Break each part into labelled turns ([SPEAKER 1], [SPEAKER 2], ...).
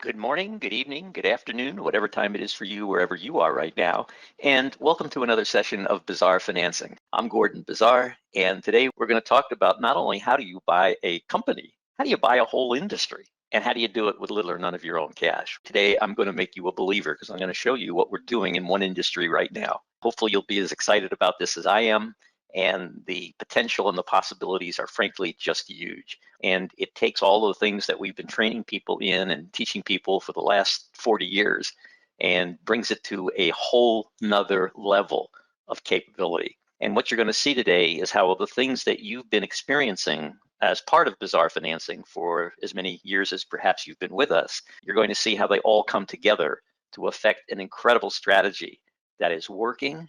[SPEAKER 1] Good morning, good evening, good afternoon, whatever time it is for you, wherever you are right now. And welcome to another session of Bizar Financing. I'm Gordon Bizar, and today we're going to talk about not only how do you buy a company, how do you buy a whole industry, and how do you do it with little or none of your own cash. Today, I'm going to make you a believer because I'm going to show you what we're doing in one industry right now. Hopefully, you'll be as excited about this as I am. And the potential and the possibilities are frankly just huge. And it takes all the things that we've been training people in and teaching people for the last 40 years and brings it to a whole nother level of capability. And what you're going to see today is how the things that you've been experiencing as part of Bizarre Financing for as many years as perhaps you've been with us, you're going to see how they all come together to affect an incredible strategy that is working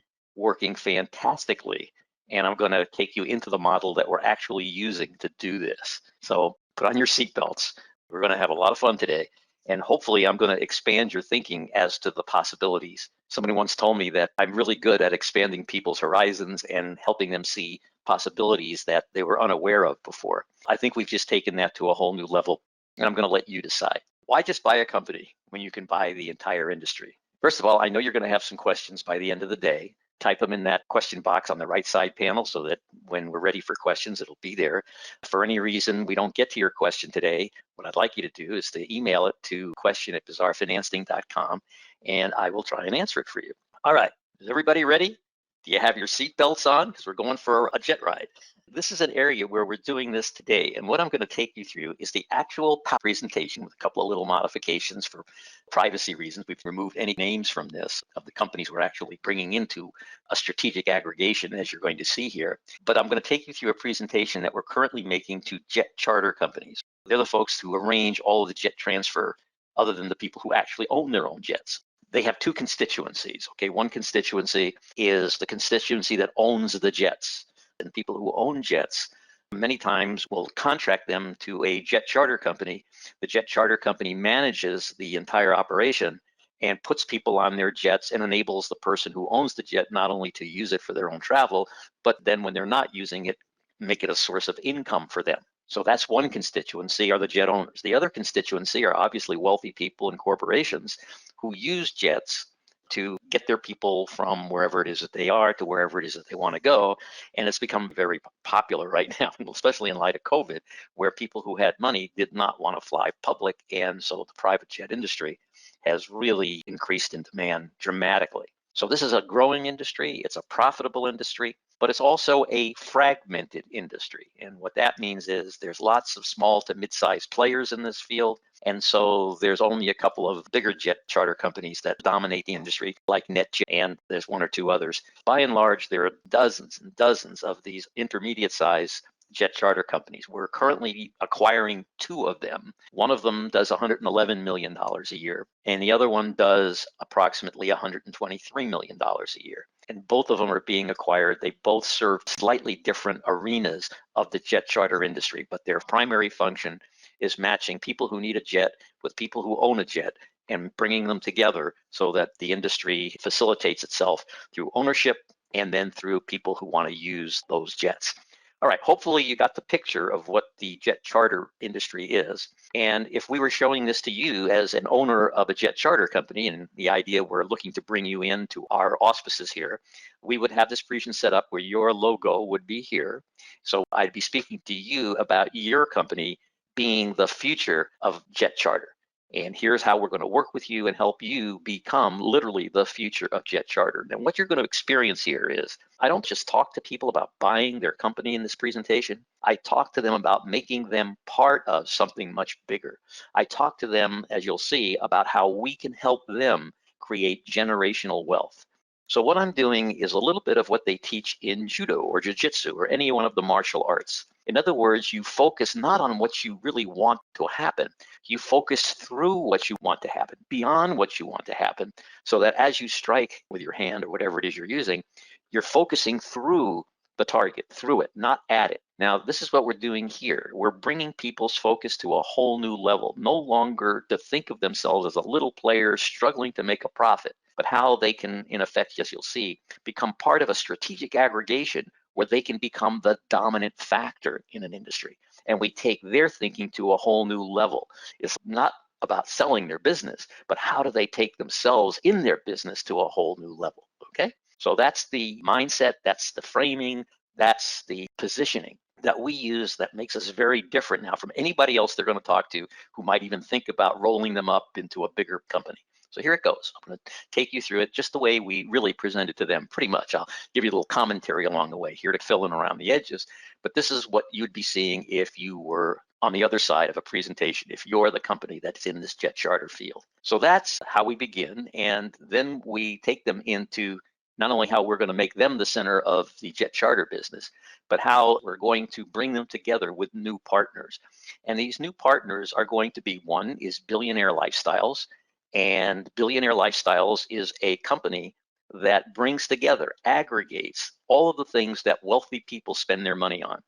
[SPEAKER 1] fantastically. And I'm going to take you into the model that we're actually using to do this. So put on your seatbelts. We're going to have a lot of fun today. And hopefully I'm going to expand your thinking as to the possibilities. Somebody once told me that I'm really good at expanding people's horizons and helping them see possibilities that they were unaware of before. I think we've just taken that to a whole new level, and I'm going to let you decide. Why just buy a company when you can buy the entire industry? First of all, I know you're going to have some questions by the end of the day. Type them in that question box on the right side panel so that when we're ready for questions, it'll be there. For any reason we don't get to your question today, what I'd like you to do is to email it to question@bizarrefinancing.com, and I will try and answer it for you. All right, is everybody ready? Do you have your seatbelts on? Because we're going for a jet ride. This is an area where we're doing this today, and what I'm going to take you through is the actual presentation with a couple of little modifications for privacy reasons. We've removed any names from this of the companies we're actually bringing into a strategic aggregation, as you're going to see here. But I'm going to take you through a presentation that we're currently making to jet charter companies. They're the folks who arrange all of the jet transfer other than the people who actually own their own jets. They have two constituencies, okay? One constituency is the constituency that owns the jets. And people who own jets many times will contract them to a jet charter company. The jet charter company manages the entire operation and puts people on their jets and enables the person who owns the jet not only to use it for their own travel, but then when they're not using it, make it a source of income for them. So that's one constituency, are the jet owners. The other constituency are obviously wealthy people and corporations who use jets to get their people from wherever it is that they are to wherever it is that they want to go. And it's become very popular right now, especially in light of COVID, where people who had money did not want to fly public. And so the private jet industry has really increased in demand dramatically. So this is a growing industry, it's a profitable industry, but it's also a fragmented industry. And what that means is there's lots of small to mid-sized players in this field. And so there's only a couple of bigger jet charter companies that dominate the industry, like NetJet, and there's one or two others. By and large, there are dozens and dozens of these intermediate-sized jet charter companies. We're currently acquiring two of them. One of them does $111 million a year, and the other one does approximately $123 million a year. And both of them are being acquired. They both serve slightly different arenas of the jet charter industry, but their primary function is matching people who need a jet with people who own a jet and bringing them together so that the industry facilitates itself through ownership and then through people who want to use those jets. All right, hopefully you got the picture of what the jet charter industry is. And if we were showing this to you as an owner of a jet charter company, and the idea we're looking to bring you into our auspices here, we would have this presentation set up where your logo would be here. So I'd be speaking to you about your company being the future of jet charter. And here's how we're going to work with you and help you become literally the future of jet charter. And what you're going to experience here is I don't just talk to people about buying their company in this presentation. I talk to them about making them part of something much bigger. I talk to them, as you'll see, about how we can help them create generational wealth. So what I'm doing is a little bit of what they teach in judo or jiu-jitsu or any one of the martial arts. In other words, you focus not on what you really want to happen. You focus through what you want to happen, beyond what you want to happen, so that as you strike with your hand or whatever it is you're using, you're focusing through the target, through it, not at it. Now, this is what we're doing here. We're bringing people's focus to a whole new level, no longer to think of themselves as a little player struggling to make a profit, but how they can, in effect, as you'll see, become part of a strategic aggregation where they can become the dominant factor in an industry. And we take their thinking to a whole new level. It's not about selling their business, but how do they take themselves in their business to a whole new level, okay? So that's the mindset, that's the framing, that's the positioning that we use that makes us very different now from anybody else they're going to talk to who might even think about rolling them up into a bigger company. So here it goes. I'm going to take you through it just the way we really present it to them, pretty much. I'll give you a little commentary along the way here to fill in around the edges, but this is what you'd be seeing if you were on the other side of a presentation, if you're the company that's in this jet charter field. So that's how we begin, and then we take them into not only how we're going to make them the center of the jet charter business, but how we're going to bring them together with new partners. And these new partners are going to be, one is Billionaire Lifestyles, and Billionaire Lifestyles is a company that brings together, aggregates all of the things that wealthy people spend their money on.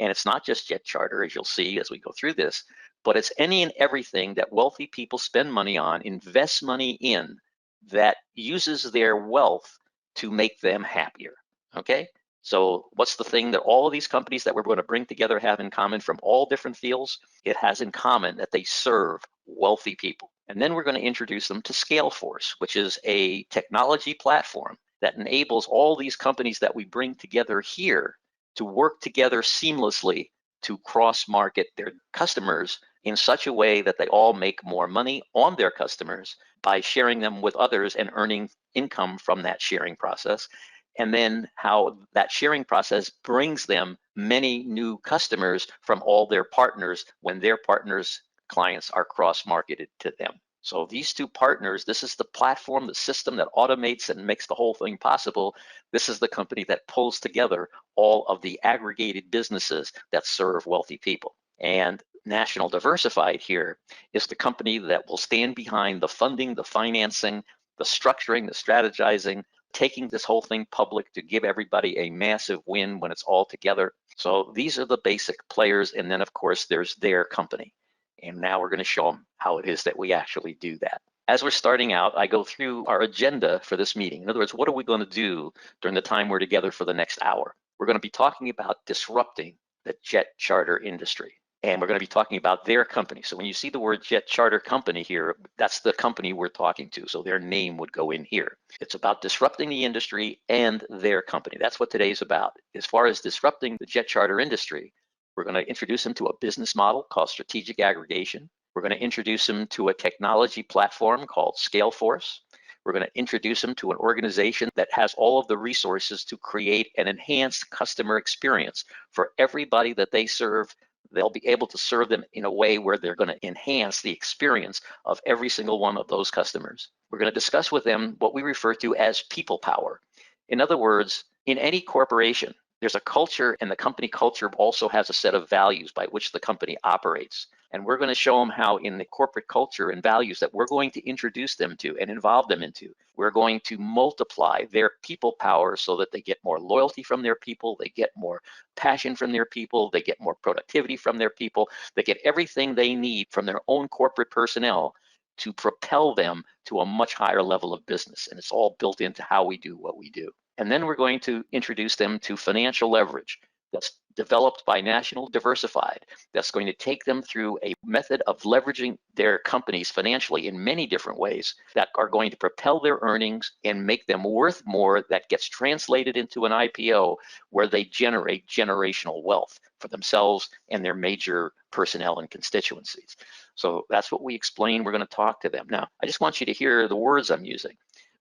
[SPEAKER 1] And it's not just jet charter, as you'll see as we go through this, but it's any and everything that wealthy people spend money on, invest money in, that uses their wealth to make them happier, okay? So what's the thing that all of these companies that we're going to bring together have in common from all different fields? It has in common that they serve wealthy people. And then we're going to introduce them to Scaleforce, which is a technology platform that enables all these companies that we bring together here to work together seamlessly to cross-market their customers in such a way that they all make more money on their customers by sharing them with others and earning income from that sharing process. And then how that sharing process brings them many new customers from all their partners when their partners' clients are cross-marketed to them. So these two partners, this is the platform, the system that automates and makes the whole thing possible. This is the company that pulls together all of the aggregated businesses that serve wealthy people. And National Diversified here is the company that will stand behind the funding, the financing, the structuring, the strategizing, taking this whole thing public to give everybody a massive win when it's all together. So these are the basic players. And then, of course, there's their company. And now we're going to show them how it is that we actually do that. As we're starting out, I go through our agenda for this meeting. In other words, what are we going to do during the time we're together for the next hour? We're going to be talking about disrupting the jet charter industry. And we're going to be talking about their company. So when you see the word jet charter company here, that's the company we're talking to. So their name would go in here. It's about disrupting the industry and their company. That's what today's about. As far as disrupting the jet charter industry, we're going to introduce them to a business model called strategic aggregation. We're going to introduce them to a technology platform called Scaleforce. We're going to introduce them to an organization that has all of the resources to create an enhanced customer experience for everybody that they serve. They'll be able to serve them in a way where they're going to enhance the experience of every single one of those customers. We're going to discuss with them what we refer to as people power. In other words, in any corporation, there's a culture, and the company culture also has a set of values by which the company operates. And we're going to show them how in the corporate culture and values that we're going to introduce them to and involve them into, we're going to multiply their people power so that they get more loyalty from their people, they get more passion from their people, they get more productivity from their people, they get everything they need from their own corporate personnel to propel them to a much higher level of business. And it's all built into how we do what we do. And then we're going to introduce them to financial leverage that's developed by National Diversified, that's going to take them through a method of leveraging their companies financially in many different ways that are going to propel their earnings and make them worth more, that gets translated into an IPO where they generate generational wealth for themselves and their major personnel and constituencies. So that's what we explain. We're going to talk to them. Now, I just want you to hear the words I'm using.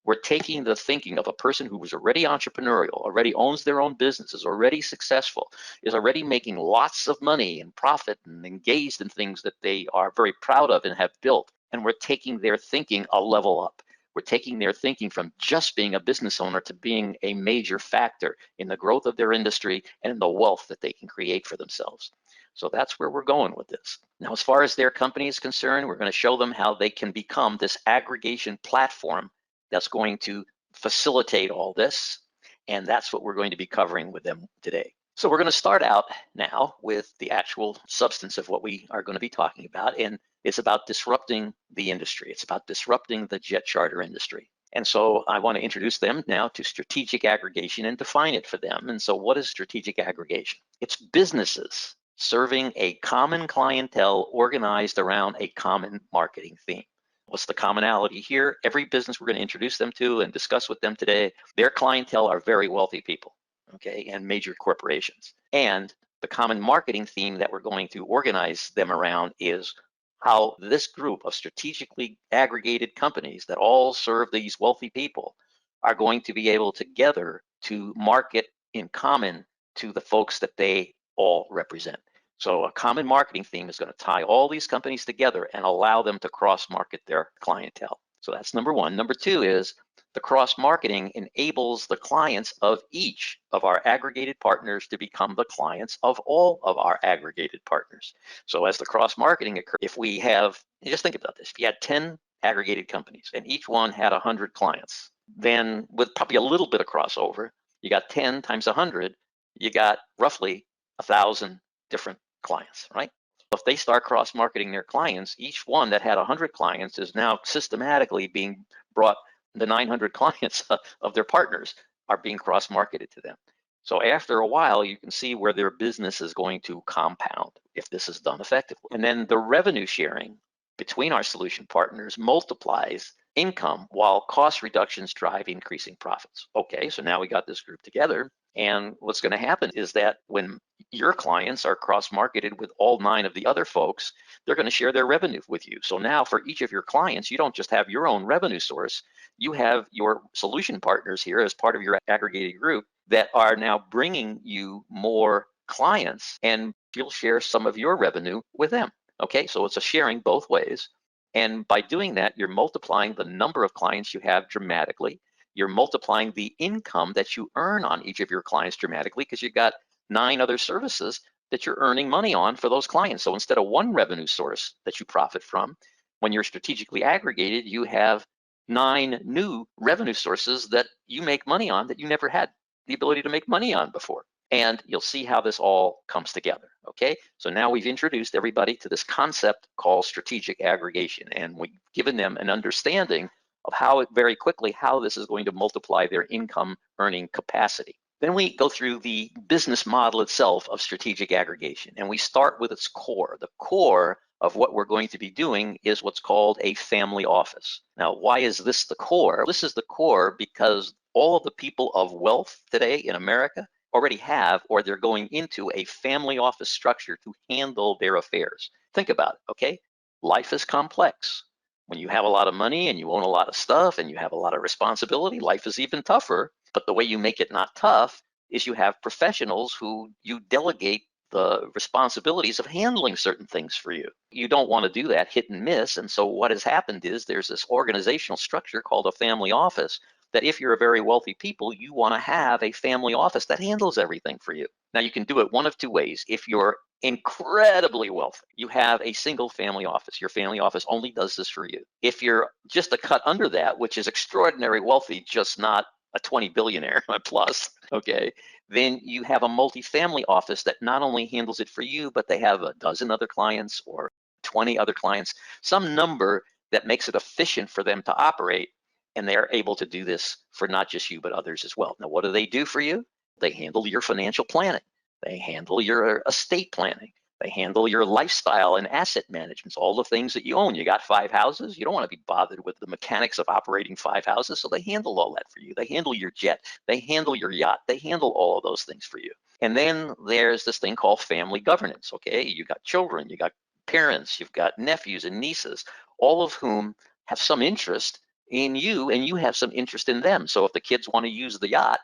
[SPEAKER 1] We're taking the thinking of a person who was already entrepreneurial, already owns their own business, is already successful, is already making lots of money and profit and engaged in things that they are very proud of and have built. And we're taking their thinking a level up. We're taking their thinking from just being a business owner to being a major factor in the growth of their industry and in the wealth that they can create for themselves. So that's where we're going with this. Now, as far as their company is concerned, we're going to show them how they can become this aggregation platform that's going to facilitate all this. And that's what we're going to be covering with them today. So we're going to start out now with the actual substance of what we are going to be talking about. And it's about disrupting the industry. It's about disrupting the jet charter industry. And so I want to introduce them now to strategic aggregation and define it for them. And so what is strategic aggregation? It's businesses serving a common clientele organized around a common marketing theme. What's the commonality here? Every business we're going to introduce them to and discuss with them today, their clientele are very wealthy people, okay, and major corporations. And the common marketing theme that we're going to organize them around is how this group of strategically aggregated companies that all serve these wealthy people are going to be able together to market in common to the folks that they all represent. So a common marketing theme is going to tie all these companies together and allow them to cross-market their clientele. So that's number one. Number two is the cross-marketing enables the clients of each of our aggregated partners to become the clients of all of our aggregated partners. So as the cross-marketing occurs, if we have, just think about this, if you had 10 aggregated companies and each one had 100 clients, then with probably a little bit of crossover, you got 10 times 100, you got roughly 1,000 different clients, right? If they start cross-marketing their clients, each one that had 100 clients is now systematically being brought, the 900 clients of their partners are being cross-marketed to them. So after a while, you can see where their business is going to compound if this is done effectively. And then the revenue sharing between our solution partners multiplies income while cost reductions drive increasing profits. Okay, so now we got this group together, and what's going to happen is that when your clients are cross-marketed with all 9 of the other folks, they're going to share their revenue with you. So now for each of your clients, you don't just have your own revenue source, you have your solution partners here as part of your aggregated group that are now bringing you more clients, and you'll share some of your revenue with them. Okay, so it's a sharing both ways. And by doing that, you're multiplying the number of clients you have dramatically. You're multiplying the income that you earn on each of your clients dramatically because you've got 9 other services that you're earning money on for those clients. So instead of one revenue source that you profit from, when you're strategically aggregated, you have 9 new revenue sources that you make money on that you never had the ability to make money on before. And you'll see how this all comes together, okay? So now we've introduced everybody to this concept called strategic aggregation, and we've given them an understanding of how very quickly how this is going to multiply their income earning capacity. Then we go through the business model itself of strategic aggregation, and we start with its core. The core of what we're going to be doing is what's called a family office. Now, why is this the core? This is the core because all of the people of wealth today in America already have, or they're going into, a family office structure to handle their affairs. Think about it, okay? Life is complex. When you have a lot of money and you own a lot of stuff and you have a lot of responsibility, life is even tougher. But the way you make it not tough is you have professionals who you delegate the responsibilities of handling certain things for you. You don't want to do that hit and miss. And so what has happened is there's this organizational structure called a family office that if you're a very wealthy people, you want to have a family office that handles everything for you. Now, you can do it one of two ways. If you're incredibly wealthy, you have a single family office. Your family office only does this for you. If you're just a cut under that, which is extraordinary wealthy, just not a 20 billionaire plus, okay, then you have a multi-family office that not only handles it for you, but they have a dozen other clients or 20 other clients, some number that makes it efficient for them to operate. And they're able to do this for not just you, but others as well. Now, what do they do for you? They handle your financial planning. They handle your estate planning. They handle your lifestyle and asset management, all the things that you own. You got 5 houses. You don't want to be bothered with the mechanics of operating 5 houses. So they handle all that for you. They handle your jet. They handle your yacht. They handle all of those things for you. And then there's this thing called family governance. Okay, you got children, you got parents, you've got nephews and nieces, all of whom have some interest in you, and you have some interest in them. So if the kids want to use the yacht,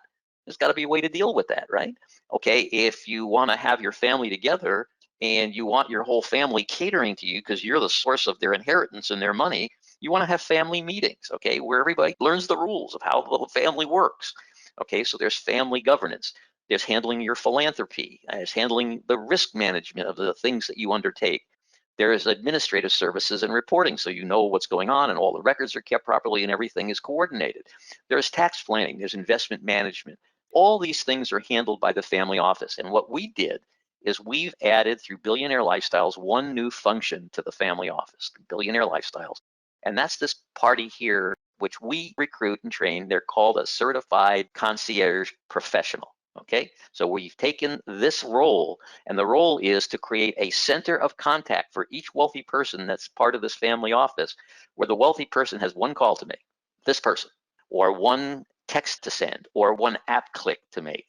[SPEAKER 1] there's got to be a way to deal with that, right? Okay, if you want to have your family together and you want your whole family catering to you because you're the source of their inheritance and their money, you want to have family meetings, okay, where everybody learns the rules of how the family works. Okay, so there's family governance. There's handling your philanthropy. There's handling the risk management of the things that you undertake. There is administrative services and reporting, so you know what's going on and all the records are kept properly and everything is coordinated. There's tax planning, there's investment management. All these things are handled by the family office. And what we did is we've added, through Billionaire Lifestyles, one new function to the family office, Billionaire Lifestyles. And that's this party here, which we recruit and train. They're called a certified concierge professional. Okay, so we've taken this role, and the role is to create a center of contact for each wealthy person that's part of this family office, where the wealthy person has one call to make, this person, or one text to send, or one app click to make,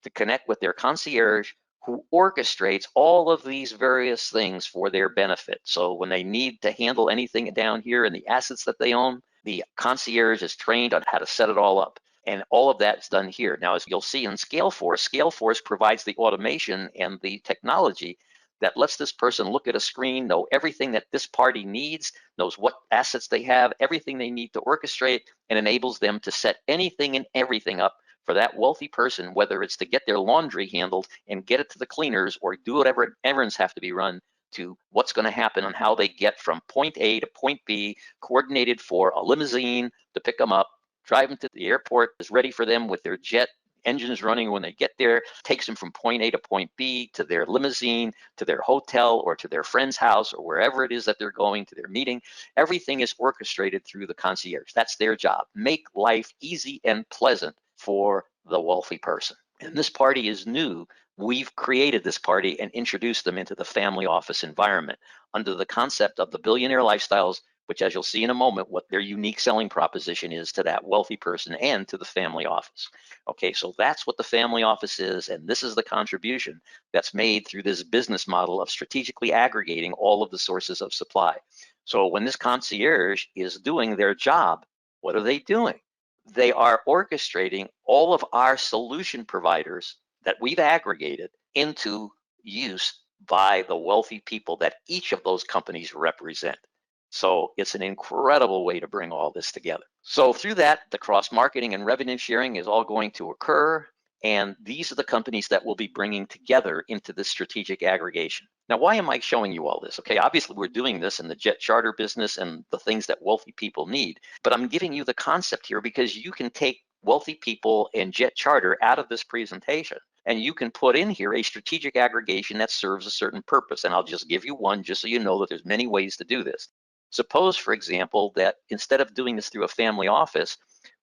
[SPEAKER 1] to connect with their concierge who orchestrates all of these various things for their benefit. So when they need to handle anything down here in the assets that they own, the concierge is trained on how to set it all up. And all of that's done here. Now, as you'll see in Scaleforce provides the automation and the technology that lets this person look at a screen, know everything that this party needs, knows what assets they have, everything they need to orchestrate, and enables them to set anything and everything up for that wealthy person, whether it's to get their laundry handled and get it to the cleaners, or do whatever errands have to be run, to what's going to happen on how they get from point A to point B, coordinated for a limousine to pick them up, drive them to the airport, is ready for them with their jet engines running when they get there, takes them from point A to point B, to their limousine, to their hotel, or to their friend's house, or wherever it is that they're going to their meeting. Everything is orchestrated through the concierge. That's their job. Make life easy and pleasant for the wealthy person. And this party is new. We've created this party and introduced them into the family office environment under the concept of the billionaire lifestyles, which, as you'll see in a moment, what their unique selling proposition is to that wealthy person and to the family office. Okay, so that's what the family office is, and this is the contribution that's made through this business model of strategically aggregating all of the sources of supply. So when this concierge is doing their job, what are they doing? They are orchestrating all of our solution providers that we've aggregated into use by the wealthy people that each of those companies represent. So it's an incredible way to bring all this together. So through that, the cross marketing and revenue sharing is all going to occur. And these are the companies that we'll be bringing together into this strategic aggregation. Now, why am I showing you all this? Okay, obviously we're doing this in the jet charter business and the things that wealthy people need, but I'm giving you the concept here because you can take wealthy people and jet charter out of this presentation, and you can put in here a strategic aggregation that serves a certain purpose. And I'll just give you one just so you know that there's many ways to do this. Suppose, for example, that instead of doing this through a family office,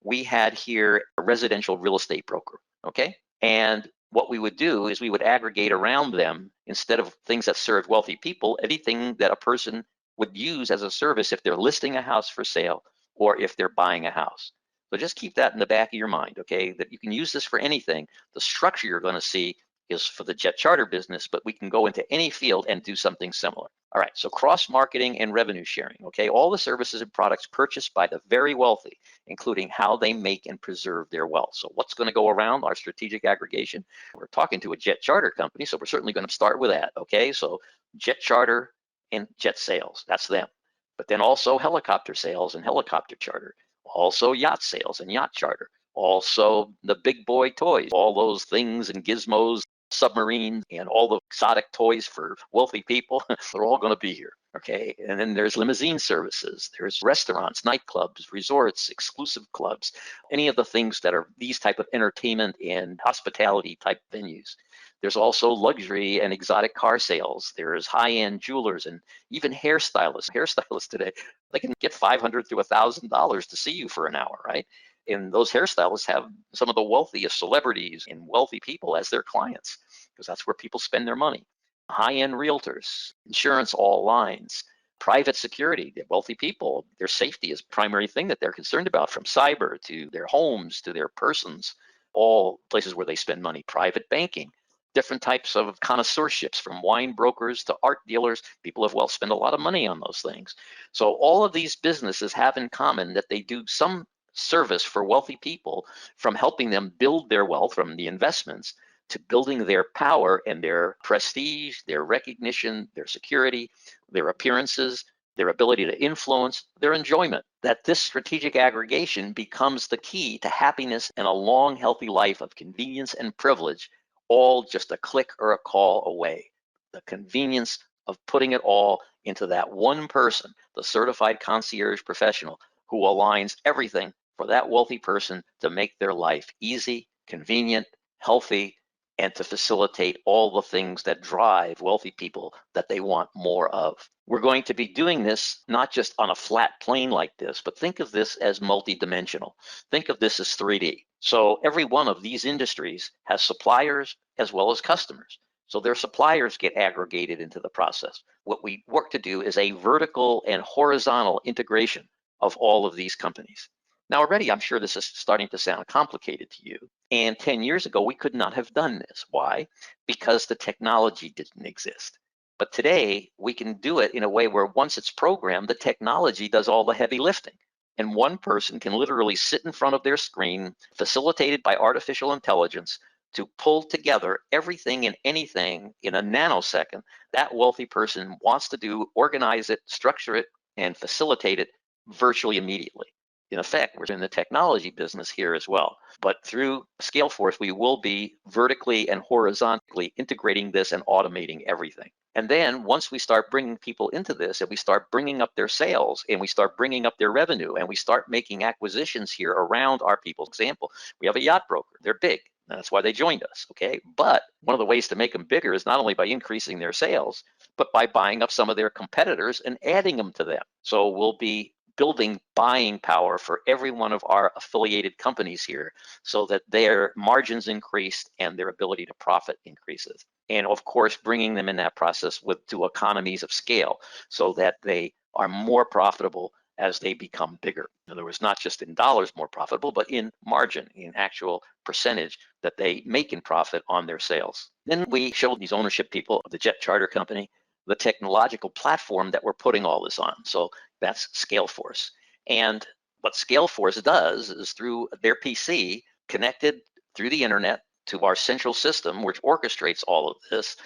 [SPEAKER 1] we had here a residential real estate broker, okay? And what we would do is we would aggregate around them, instead of things that serve wealthy people, anything that a person would use as a service if they're listing a house for sale or if they're buying a house. So just keep that in the back of your mind, okay? That you can use this for anything. The structure you're going to see is for the jet charter business, but we can go into any field and do something similar. All right, so cross marketing and revenue sharing, okay? All the services and products purchased by the very wealthy, including how they make and preserve their wealth. So what's going to go around our strategic aggregation? We're talking to a jet charter company, so we're certainly going to start with that, okay? So jet charter and jet sales, that's them. But then also helicopter sales and helicopter charter, also yacht sales and yacht charter, also the big boy toys, all those things and gizmos, submarines, and all the exotic toys for wealthy people. They're all going to be here. Okay. And then there's limousine services, there's restaurants, nightclubs, resorts, exclusive clubs, any of the things that are these type of entertainment and hospitality type venues. There's also luxury and exotic car sales. There's high-end jewelers and even hairstylists. Hairstylists today, they can get $500 to $1,000 to see you for an hour, right? And those hairstylists have some of the wealthiest celebrities and wealthy people as their clients, because that's where people spend their money. High-end realtors, insurance, all lines, private security, the wealthy people, their safety is the primary thing that they're concerned about, from cyber to their homes to their persons, all places where they spend money. Private banking, different types of connoisseurships, from wine brokers to art dealers. People of wealth spend a lot of money on those things. So all of these businesses have in common that they do some service for wealthy people, from helping them build their wealth from the investments to building their power and their prestige, their recognition, their security, their appearances, their ability to influence, their enjoyment. That this strategic aggregation becomes the key to happiness and a long, healthy life of convenience and privilege, all just a click or a call away. The convenience of putting it all into that one person, the certified concierge professional, who aligns everything for that wealthy person to make their life easy, convenient, healthy, and to facilitate all the things that drive wealthy people that they want more of. We're going to be doing this not just on a flat plane like this, but think of this as multidimensional. Think of this as 3D. So every one of these industries has suppliers as well as customers. So their suppliers get aggregated into the process. What we work to do is a vertical and horizontal integration of all of these companies. Now already I'm sure this is starting to sound complicated to you. And 10 years ago, we could not have done this. Why? Because the technology didn't exist. But today, we can do it in a way where once it's programmed, the technology does all the heavy lifting. And one person can literally sit in front of their screen, facilitated by artificial intelligence, to pull together everything and anything in a nanosecond that wealthy person wants to do, organize it, structure it, and facilitate it virtually immediately. In effect, we're in the technology business here as well. But through Scaleforce, we will be vertically and horizontally integrating this and automating everything. And then once we start bringing people into this and we start bringing up their sales and we start bringing up their revenue and we start making acquisitions here around our people. Example, we have a yacht broker. They're big. That's why they joined us, okay? But one of the ways to make them bigger is not only by increasing their sales, but by buying up some of their competitors and adding them to them. So we'll be building buying power for every one of our affiliated companies here so that their margins increase and their ability to profit increases. And of course, bringing them in that process to economies of scale so that they are more profitable as they become bigger. In other words, not just in dollars more profitable, but in margin, in actual percentage that they make in profit on their sales. Then we showed these ownership people of the jet charter company the technological platform that we're putting all this on. So that's Scaleforce. And what Scaleforce does is through their PC connected through the internet to our central system, which orchestrates all of this,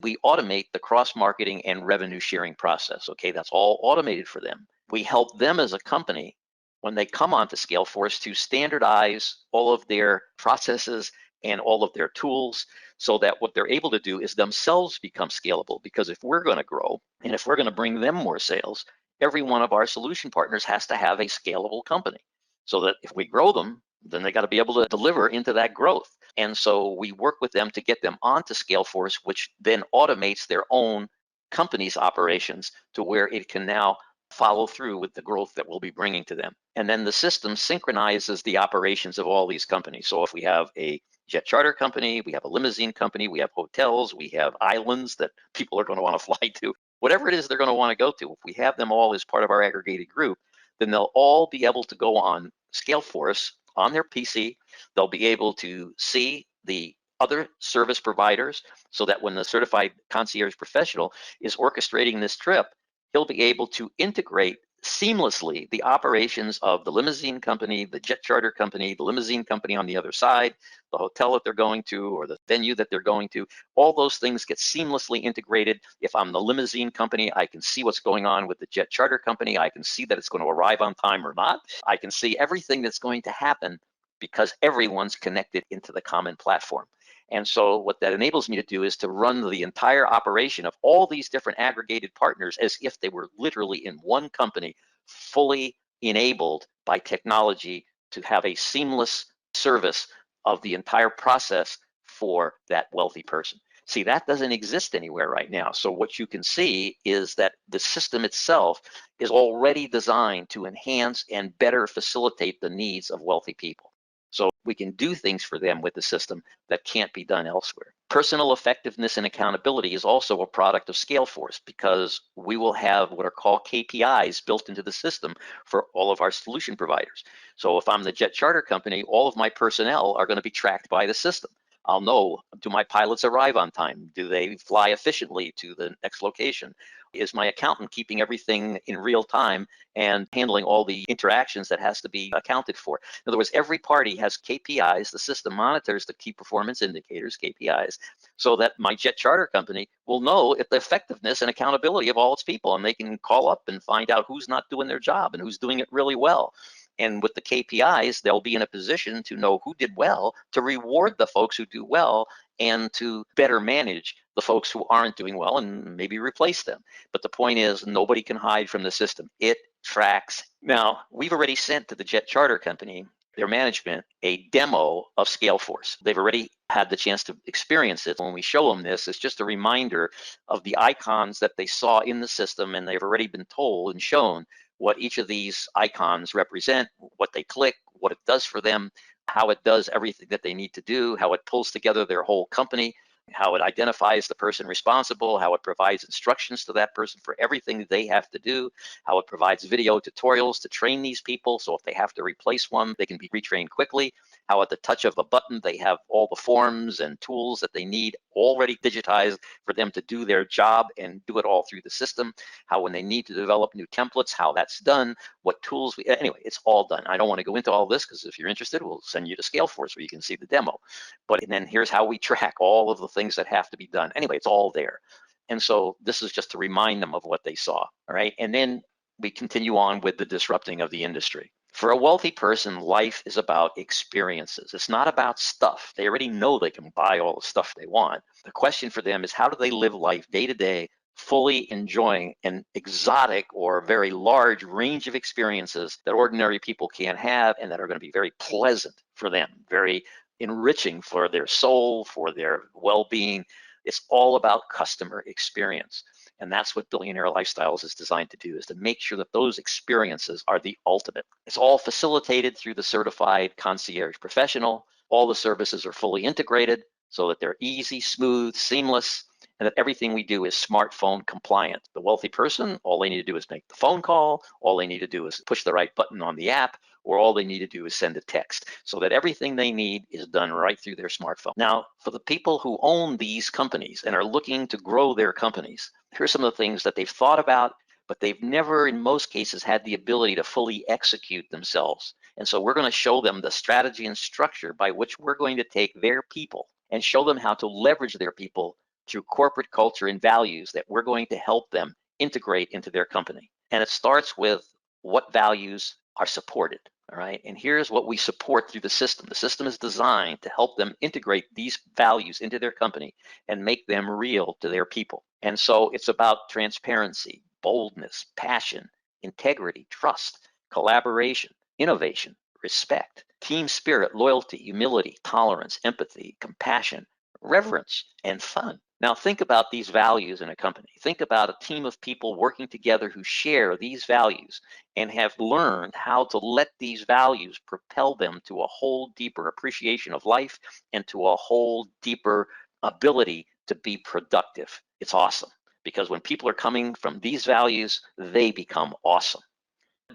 [SPEAKER 1] we automate the cross-marketing and revenue sharing process. Okay, that's all automated for them. We help them as a company when they come onto Scaleforce to standardize all of their processes and all of their tools so that what they're able to do is themselves become scalable. Because if we're going to grow and if we're going to bring them more sales, every one of our solution partners has to have a scalable company so that if we grow them, then they got to be able to deliver into that growth. And so we work with them to get them onto Scaleforce, which then automates their own company's operations to where it can now follow through with the growth that we'll be bringing to them. And then the system synchronizes the operations of all these companies. So if we have a jet charter company, we have a limousine company, we have hotels, we have islands that people are going to want to fly to, whatever it is they're going to want to go to, if we have them all as part of our aggregated group, then they'll all be able to go on Scaleforce on their PC. They'll be able to see the other service providers so that when the certified concierge professional is orchestrating this trip, he'll be able to integrate seamlessly the operations of the limousine company, the jet charter company, the limousine company on the other side, the hotel that they're going to, or the venue that they're going to. All those things get seamlessly integrated. If I'm the limousine company, I can see what's going on with the jet charter company. I can see that it's going to arrive on time or not. I can see everything that's going to happen because everyone's connected into the common platform. And so what that enables me to do is to run the entire operation of all these different aggregated partners as if they were literally in one company, fully enabled by technology to have a seamless service of the entire process for that wealthy person. See, that doesn't exist anywhere right now. So what you can see is that the system itself is already designed to enhance and better facilitate the needs of wealthy people. So we can do things for them with the system that can't be done elsewhere. Personal effectiveness and accountability is also a product of Scaleforce because we will have what are called KPIs built into the system for all of our solution providers. So if I'm the jet charter company, all of my personnel are going to be tracked by the system. I'll know, do my pilots arrive on time? Do they fly efficiently to the next location? Is my accountant keeping everything in real time and handling all the interactions that has to be accounted for? In other words, every party has KPIs. The system monitors the key performance indicators, KPIs, so that my jet charter company will know the effectiveness and accountability of all its people, and they can call up and find out who's not doing their job and who's doing it really well. And with the KPIs, they'll be in a position to know who did well, to reward the folks who do well, and to better manage the folks who aren't doing well and maybe replace them. But the point is, nobody can hide from the system. It tracks. Now, we've already sent to the jet charter company their management a demo of Scaleforce. They've already had the chance to experience it. When we show them this, it's just a reminder of the icons that they saw in the system, and they've already been told and shown what each of these icons represent, what they click, what it does for them, how it does everything that they need to do, how it pulls together their whole company, how it identifies the person responsible, how it provides instructions to that person for everything that they have to do, how it provides video tutorials to train these people, so if they have to replace one, they can be retrained quickly, how at the touch of a button, they have all the forms and tools that they need already digitized for them to do their job and do it all through the system, how when they need to develop new templates, how that's done, what tools anyway, it's all done. I don't want to go into all this because if you're interested, we'll send you to Scaleforce where you can see the demo. But then here's how we track all of the things that have to be done. Anyway, it's all there. And so this is just to remind them of what they saw, all right? And then we continue on with the disrupting of the industry. For a wealthy person, life is about experiences. It's not about stuff. They already know they can buy all the stuff they want. The question for them is, how do they live life day to day, fully enjoying an exotic or very large range of experiences that ordinary people can't have and that are going to be very pleasant for them, very enriching for their soul, for their well-being. It's all about customer experience. And that's what Billionaire Lifestyles is designed to do, is to make sure that those experiences are the ultimate. It's all facilitated through the certified concierge professional. All the services are fully integrated so that they're easy, smooth, seamless, and that everything we do is smartphone compliant. The wealthy person, all they need to do is make the phone call, all they need to do is push the right button on the app, or all they need to do is send a text, so that everything they need is done right through their smartphone. Now, for the people who own these companies and are looking to grow their companies, here's some of the things that they've thought about, but they've never, in most cases, had the ability to fully execute themselves. And so we're going to show them the strategy and structure by which we're going to take their people and show them how to leverage their people through corporate culture and values that we're going to help them integrate into their company. And it starts with what values are supported. All right, and here's what we support through the system. The system is designed to help them integrate these values into their company and make them real to their people. And so it's about transparency, boldness, passion, integrity, trust, collaboration, innovation, respect, team spirit, loyalty, humility, tolerance, empathy, compassion, reverence, and fun. Now think about these values in a company. Think about a team of people working together who share these values and have learned how to let these values propel them to a whole deeper appreciation of life and to a whole deeper ability to be productive. It's awesome, because when people are coming from these values, they become awesome.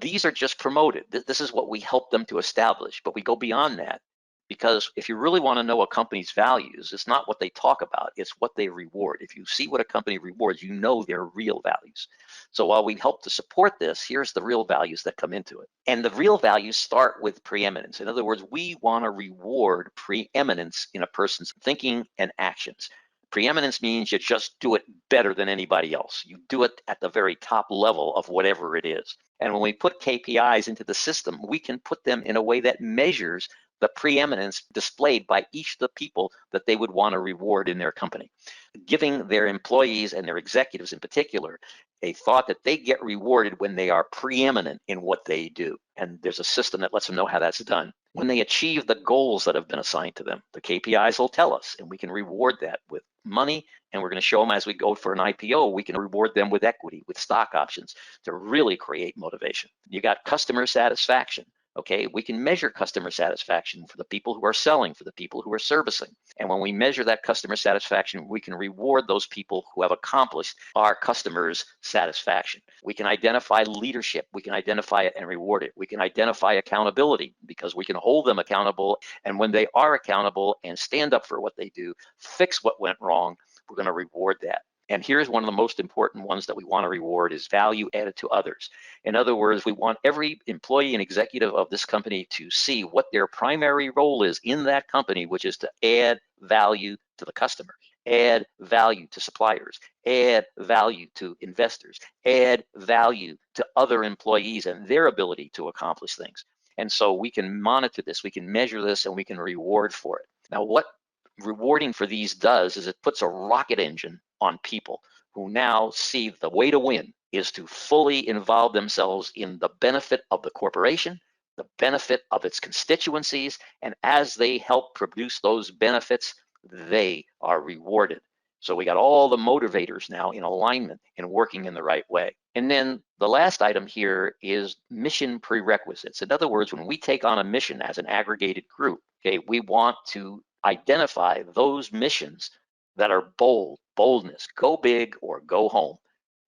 [SPEAKER 1] These are just promoted. This is what we help them to establish, but we go beyond that. Because if you really want to know a company's values, it's not what they talk about, it's what they reward. If you see what a company rewards, you know their real values. So while we help to support this, here's the real values that come into it. And the real values start with preeminence. In other words, we want to reward preeminence in a person's thinking and actions. Preeminence means you just do it better than anybody else. You do it at the very top level of whatever it is. And when we put KPIs into the system, we can put them in a way that measures the preeminence displayed by each of the people that they would want to reward in their company, giving their employees and their executives in particular a thought that they get rewarded when they are preeminent in what they do. And there's a system that lets them know how that's done. When they achieve the goals that have been assigned to them, the KPIs will tell us, and we can reward that with money, and we're going to show them as we go for an IPO, we can reward them with equity, with stock options to really create motivation. You got customer satisfaction. Okay, we can measure customer satisfaction for the people who are selling, for the people who are servicing. And when we measure that customer satisfaction, we can reward those people who have accomplished our customers' satisfaction. We can identify leadership. We can identify it and reward it. We can identify accountability because we can hold them accountable. And when they are accountable and stand up for what they do, fix what went wrong, we're going to reward that. And here's one of the most important ones that we want to reward is value added to others. In other words, we want every employee and executive of this company to see what their primary role is in that company, which is to add value to the customer, add value to suppliers, add value to investors, add value to other employees and their ability to accomplish things. And so we can monitor this, we can measure this, and we can reward for it. Now, what rewarding for these does is it puts a rocket engine on people who now see the way to win is to fully involve themselves in the benefit of the corporation, the benefit of its constituencies, and as they help produce those benefits, they are rewarded. So we got all the motivators now in alignment and working in the right way. And then the last item here is mission prerequisites. In other words, when we take on a mission as an aggregated group, okay, we want to identify those missions that are boldness, go big or go home.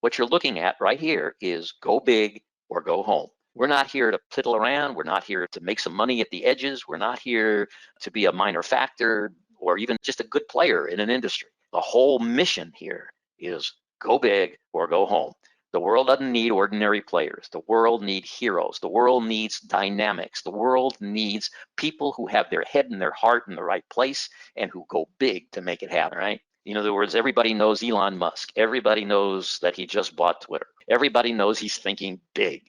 [SPEAKER 1] What you're looking at right here is go big or go home. We're not here to piddle around. We're not here to make some money at the edges. We're not here to be a minor factor or even just a good player in an industry. The whole mission here is go big or go home. The world doesn't need ordinary players. The world needs heroes. The world needs dynamics. The world needs people who have their head and their heart in the right place and who go big to make it happen, right? In other words, everybody knows Elon Musk. Everybody knows that he just bought Twitter. Everybody knows he's thinking big.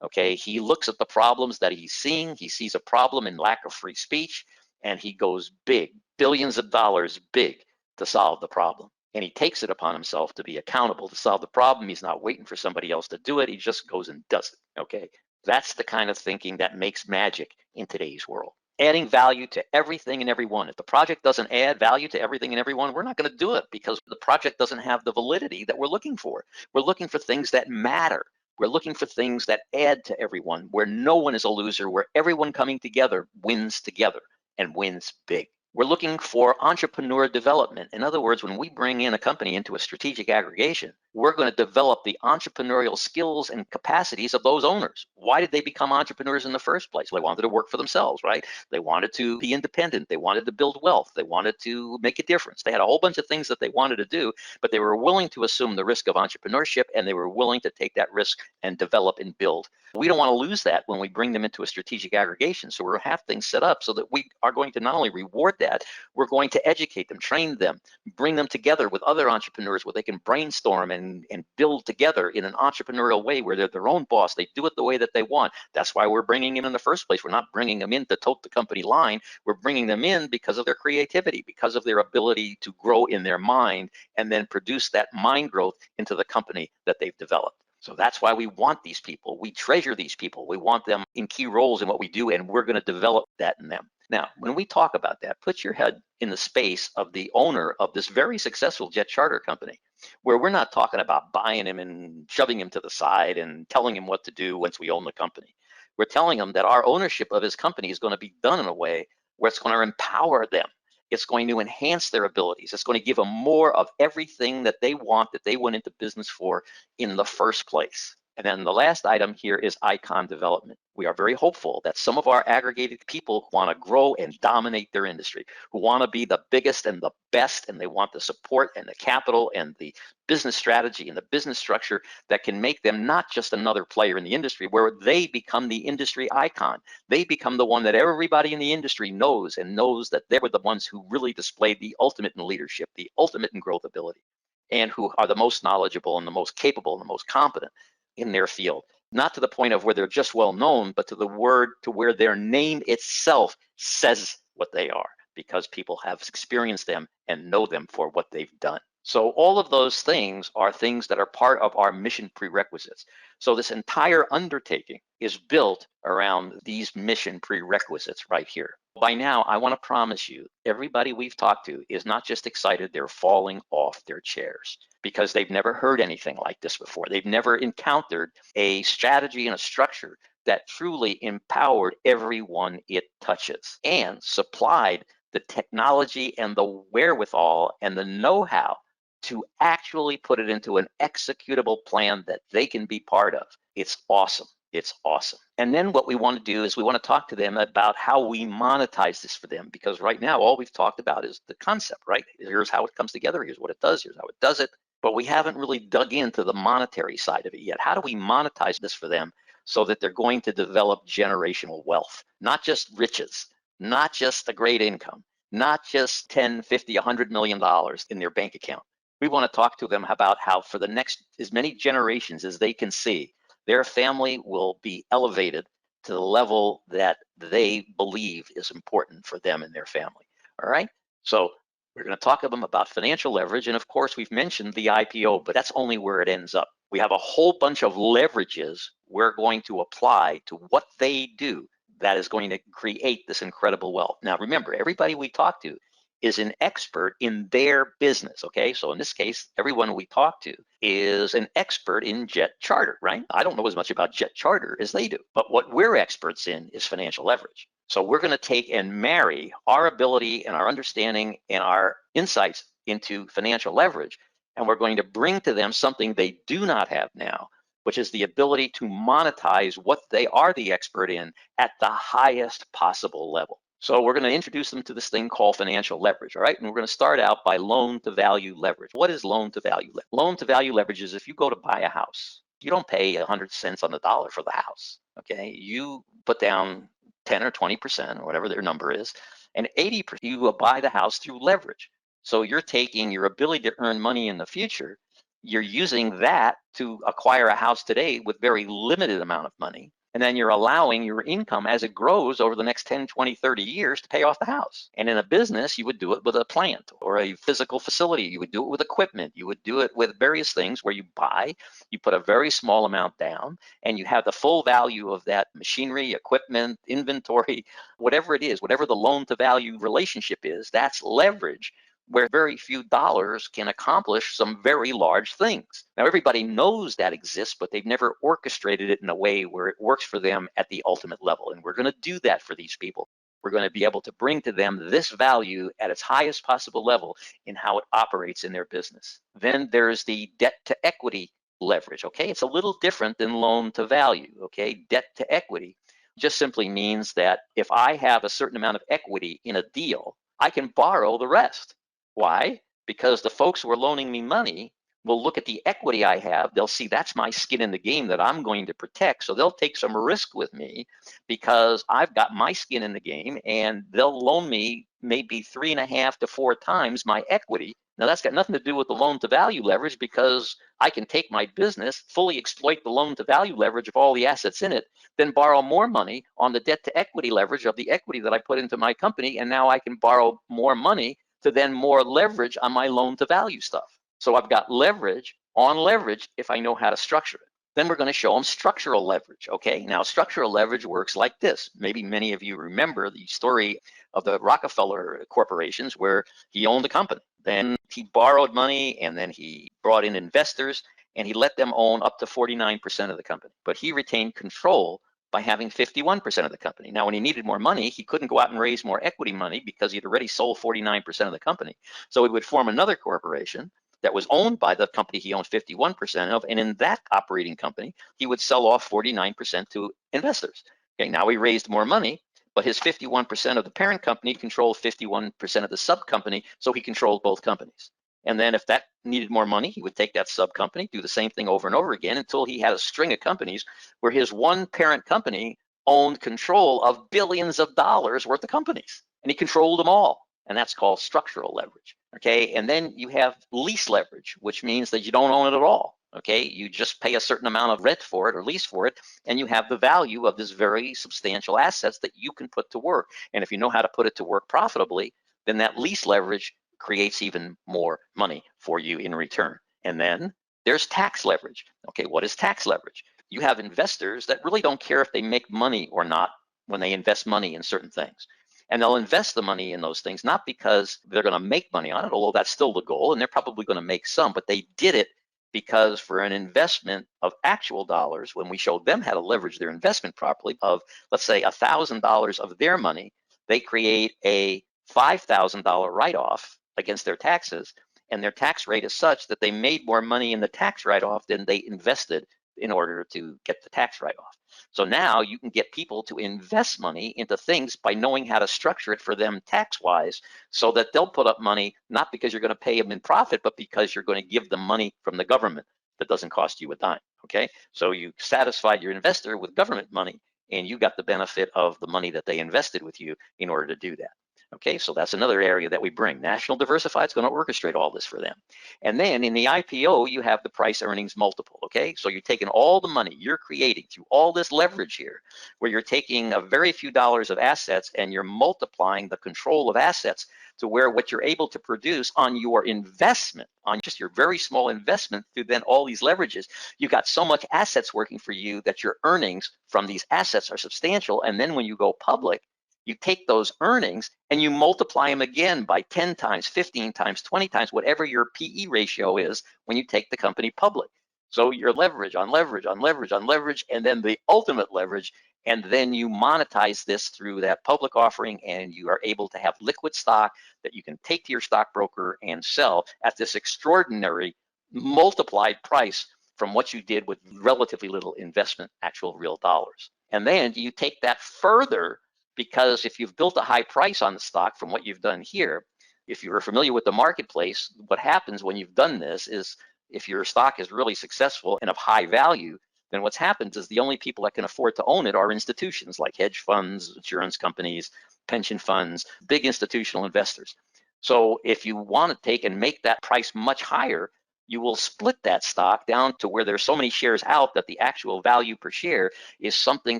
[SPEAKER 1] Okay, he looks at the problems that he's seeing. He sees a problem in lack of free speech, and he goes big, billions of dollars big to solve the problem. And he takes it upon himself to be accountable to solve the problem. He's not waiting for somebody else to do it. He just goes and does it. Okay, that's the kind of thinking that makes magic in today's world. Adding value to everything and everyone. If the project doesn't add value to everything and everyone, we're not going to do it because the project doesn't have the validity that we're looking for. We're looking for things that matter. We're looking for things that add to everyone, where no one is a loser, where everyone coming together wins together and wins big. We're looking for entrepreneur development. In other words, when we bring in a company into a strategic aggregation, we're going to develop the entrepreneurial skills and capacities of those owners. Why did they become entrepreneurs in the first place? They wanted to work for themselves, right? They wanted to be independent. They wanted to build wealth. They wanted to make a difference. They had a whole bunch of things that they wanted to do, but they were willing to assume the risk of entrepreneurship, and they were willing to take that risk and develop and build. We don't want to lose that when we bring them into a strategic aggregation. So we'll have things set up so that we are going to not only reward that, we're going to educate them, train them, bring them together with other entrepreneurs where they can brainstorm and build together in an entrepreneurial way where they're their own boss. They do it the way that they want. That's why we're bringing them in the first place. We're not bringing them in to tote the company line. We're bringing them in because of their creativity, because of their ability to grow in their mind and then produce that mind growth into the company that they've developed. So that's why we want these people. We treasure these people. We want them in key roles in what we do, and we're going to develop that in them. Now, when we talk about that, put your head in the space of the owner of this very successful jet charter company, where we're not talking about buying him and shoving him to the side and telling him what to do once we own the company. We're telling him that our ownership of his company is going to be done in a way where it's going to empower them. It's going to enhance their abilities. It's going to give them more of everything that they want, that they went into business for in the first place. And then the last item here is icon development. We are very hopeful that some of our aggregated people want to grow and dominate their industry, who want to be the biggest and the best, and they want the support and the capital and the business strategy and the business structure that can make them not just another player in the industry, where they become the industry icon. They become the one that everybody in the industry knows, and knows that they were the ones who really displayed the ultimate in leadership, the ultimate in growth ability, and who are the most knowledgeable and the most capable and the most competent in their field. Not to the point of where they're just well known, but to the word to where their name itself says what they are, because people have experienced them and know them for what they've done. So all of those things are things that are part of our mission prerequisites. So this entire undertaking is built around these mission prerequisites right here. By now, I want to promise you, everybody we've talked to is not just excited, they're falling off their chairs because they've never heard anything like this before. They've never encountered a strategy and a structure that truly empowered everyone it touches and supplied the technology and the wherewithal and the know-how to actually put it into an executable plan that they can be part of. It's awesome. It's awesome. And then what we want to do is we want to talk to them about how we monetize this for them, because right now all we've talked about is the concept, right? Here's how it comes together. Here's what it does. Here's how it does it. But we haven't really dug into the monetary side of it yet. How do we monetize this for them so that they're going to develop generational wealth, not just riches, not just a great income, not just 10, 50, $100 million in their bank account. We want to talk to them about how for the next as many generations as they can see, their family will be elevated to the level that they believe is important for them and their family. All right. So we're going to talk to them about financial leverage. And of course, we've mentioned the IPO, but that's only where it ends up. We have a whole bunch of leverages we're going to apply to what they do that is going to create this incredible wealth. Now, remember, everybody we talk to is an expert in their business, okay? So in this case, everyone we talk to is an expert in jet charter, right? I don't know as much about jet charter as they do, but what we're experts in is financial leverage. So we're going to take and marry our ability and our understanding and our insights into financial leverage, and we're going to bring to them something they do not have now, which is the ability to monetize what they are the expert in at the highest possible level. So we're going to introduce them to this thing called financial leverage, all right? And we're going to start out by loan to value leverage. What is loan to value leverage? Loan to value leverage is if you go to buy a house, you don't pay 100 cents on the dollar for the house, okay? You put down 10 or 20% or whatever their number is, and 80% you buy the house through leverage. So you're taking your ability to earn money in the future, you're using that to acquire a house today with very limited amount of money. And then you're allowing your income as it grows over the next 10, 20, 30 years to pay off the house. And in a business, you would do it with a plant or a physical facility. You would do it with equipment. You would do it with various things where you buy, you put a very small amount down, and you have the full value of that machinery, equipment, inventory, whatever it is, whatever the loan to value relationship is, that's leverage, where very few dollars can accomplish some very large things. Now, everybody knows that exists, but they've never orchestrated it in a way where it works for them at the ultimate level. And we're going to do that for these people. We're going to be able to bring to them this value at its highest possible level in how it operates in their business. Then there's the debt to equity leverage, okay? It's a little different than loan to value, okay? Debt to equity just simply means that if I have a certain amount of equity in a deal, I can borrow the rest. Why? Because the folks who are loaning me money will look at the equity I have. They'll see that's my skin in the game that I'm going to protect. So they'll take some risk with me because I've got my skin in the game, and they'll loan me maybe 3.5 to 4 times my equity. Now, that's got nothing to do with the loan to value leverage, because I can take my business, fully exploit the loan to value leverage of all the assets in it, then borrow more money on the debt to equity leverage of the equity that I put into my company. And now I can borrow more money to then more leverage on my loan to value stuff. So I've got leverage on leverage if I know how to structure it. Then we're going to show them structural leverage, okay? Now, structural leverage works like this. Maybe many of you remember the story of the Rockefeller corporations where he owned a company. Then he borrowed money, and then he brought in investors, and he let them own up to 49% of the company. But he retained control by having 51% of the company. Now, when he needed more money, he couldn't go out and raise more equity money because he'd already sold 49% of the company. So he would form another corporation that was owned by the company he owned 51% of, and in that operating company, he would sell off 49% to investors. Okay, now he raised more money, but his 51% of the parent company controlled 51% of the sub company, so he controlled both companies. And then if that needed more money, he would take that sub company, do the same thing over and over again until he had a string of companies where his one parent company owned control of billions of dollars worth of companies, and he controlled them all. And that's called structural leverage. Okay, and then you have lease leverage, which means that you don't own it at all. Okay, you just pay a certain amount of rent for it or lease for it, and you have the value of this very substantial assets that you can put to work. And if you know how to put it to work profitably, then that lease leverage creates even more money for you in return. And then there's tax leverage. Okay, what is tax leverage? You have investors that really don't care if they make money or not when they invest money in certain things. And they'll invest the money in those things, not because they're going to make money on it, although that's still the goal, and they're probably going to make some, but they did it because for an investment of actual dollars, when we showed them how to leverage their investment properly, of let's say $1,000 of their money, they create a $5,000 write-off against their taxes, and their tax rate is such that they made more money in the tax write-off than they invested in order to get the tax write-off. So now you can get people to invest money into things by knowing how to structure it for them tax-wise, so that they'll put up money not because you're going to pay them in profit, but because you're going to give them money from the government that doesn't cost you a dime, okay? So you satisfied your investor with government money, and you got the benefit of the money that they invested with you in order to do that. Okay, so that's another area that we bring. National Diversified is going to orchestrate all this for them. And then in the IPO, you have the price earnings multiple. Okay, so you're taking all the money you're creating through all this leverage here, where you're taking a very few dollars of assets and you're multiplying the control of assets to where what you're able to produce on your investment, on just your very small investment through then all these leverages, you've got so much assets working for you that your earnings from these assets are substantial. And then when you go public, you take those earnings and you multiply them again by 10 times, 15 times, 20 times, whatever your PE ratio is when you take the company public. So you're leverage on leverage on leverage on leverage, and then the ultimate leverage, and then you monetize this through that public offering, and you are able to have liquid stock that you can take to your stockbroker and sell at this extraordinary multiplied price from what you did with relatively little investment, actual real dollars. And then you take that further, because if you've built a high price on the stock from what you've done here, if you're familiar with the marketplace, what happens when you've done this is if your stock is really successful and of high value, then what's happened is the only people that can afford to own it are institutions like hedge funds, insurance companies, pension funds, big institutional investors. So if you want to take and make that price much higher, you will split that stock down to where there's so many shares out that the actual value per share is something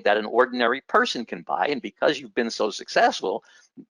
[SPEAKER 1] that an ordinary person can buy. And because you've been so successful,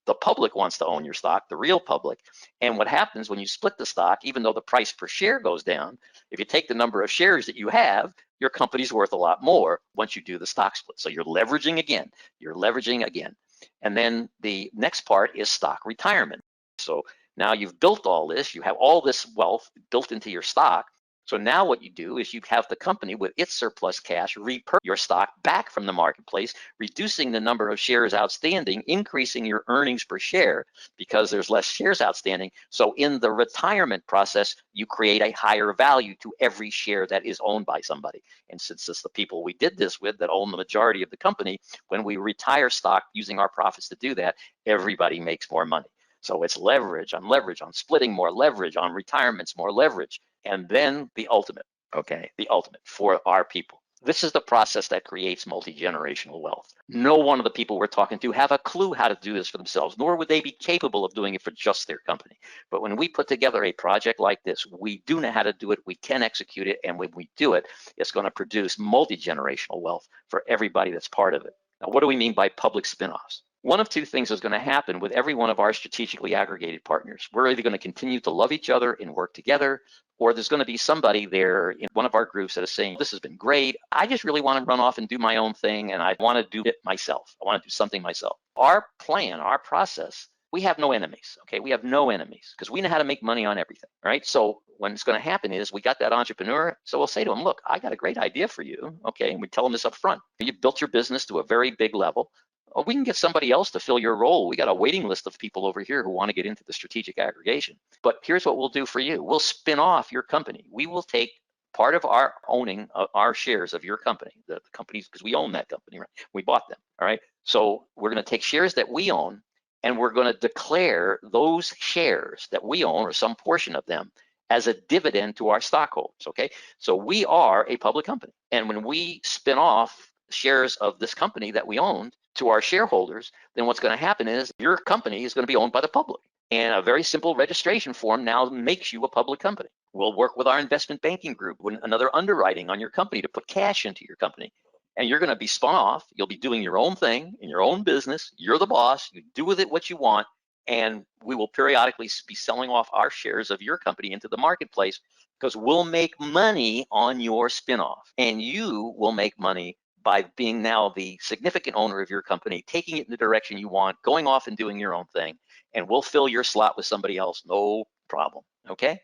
[SPEAKER 1] the public wants to own your stock, the real public. And what happens when you split the stock, even though the price per share goes down, if you take the number of shares that you have, your company's worth a lot more once you do the stock split. So you're leveraging again, you're leveraging again. And then the next part is stock retirement. So now you've built all this, you have all this wealth built into your stock. So now what you do is you have the company with its surplus cash repurchase your stock back from the marketplace, reducing the number of shares outstanding, increasing your earnings per share because there's less shares outstanding. So in the retirement process, you create a higher value to every share that is owned by somebody. And since it's the people we did this with that own the majority of the company, when we retire stock using our profits to do that, everybody makes more money. So it's leverage on splitting, more leverage on retirements, more leverage. And then the ultimate, okay, the ultimate for our people. This is the process that creates multi-generational wealth. No one of the people we're talking to have a clue how to do this for themselves, nor would they be capable of doing it for just their company. But when we put together a project like this, we do know how to do it, we can execute it, and when we do it, it's going to produce multi-generational wealth for everybody that's part of it. Now, what do we mean by public spinoffs? One of two things is going to happen with every one of our strategically aggregated partners. We're either going to continue to love each other and work together, or there's going to be somebody there in one of our groups that is saying, this has been great. I just really want to run off and do my own thing, and I want to do it myself. I want to do something myself. Our plan, our process, we have no enemies, okay? We have no enemies because we know how to make money on everything, right? So what's going to happen is we got that entrepreneur, so we'll say to him, look, I got a great idea for you, okay? And we tell him this up front. You've built your business to a very big level. Well, we can get somebody else to fill your role. We got a waiting list of people over here who want to get into the strategic aggregation. But here's what we'll do for you. We'll spin off your company. We will take part of our owning our shares of your company, the companies, because we own that company, right? We bought them, all right? So we're going to take shares that we own, and we're going to declare those shares that we own, or some portion of them, as a dividend to our stockholders, okay? So we are a public company. And when we spin off shares of this company that we owned to our shareholders, then what's going to happen is your company is going to be owned by the public. And a very simple registration form now makes you a public company. We'll work with our investment banking group, with another underwriting on your company to put cash into your company. And you're going to be spun off. You'll be doing your own thing in your own business. You're the boss. You do with it what you want. And we will periodically be selling off our shares of your company into the marketplace because we'll make money on your spinoff. And you will make money by being now the significant owner of your company, taking it in the direction you want, going off and doing your own thing, and we'll fill your slot with somebody else, no problem, okay?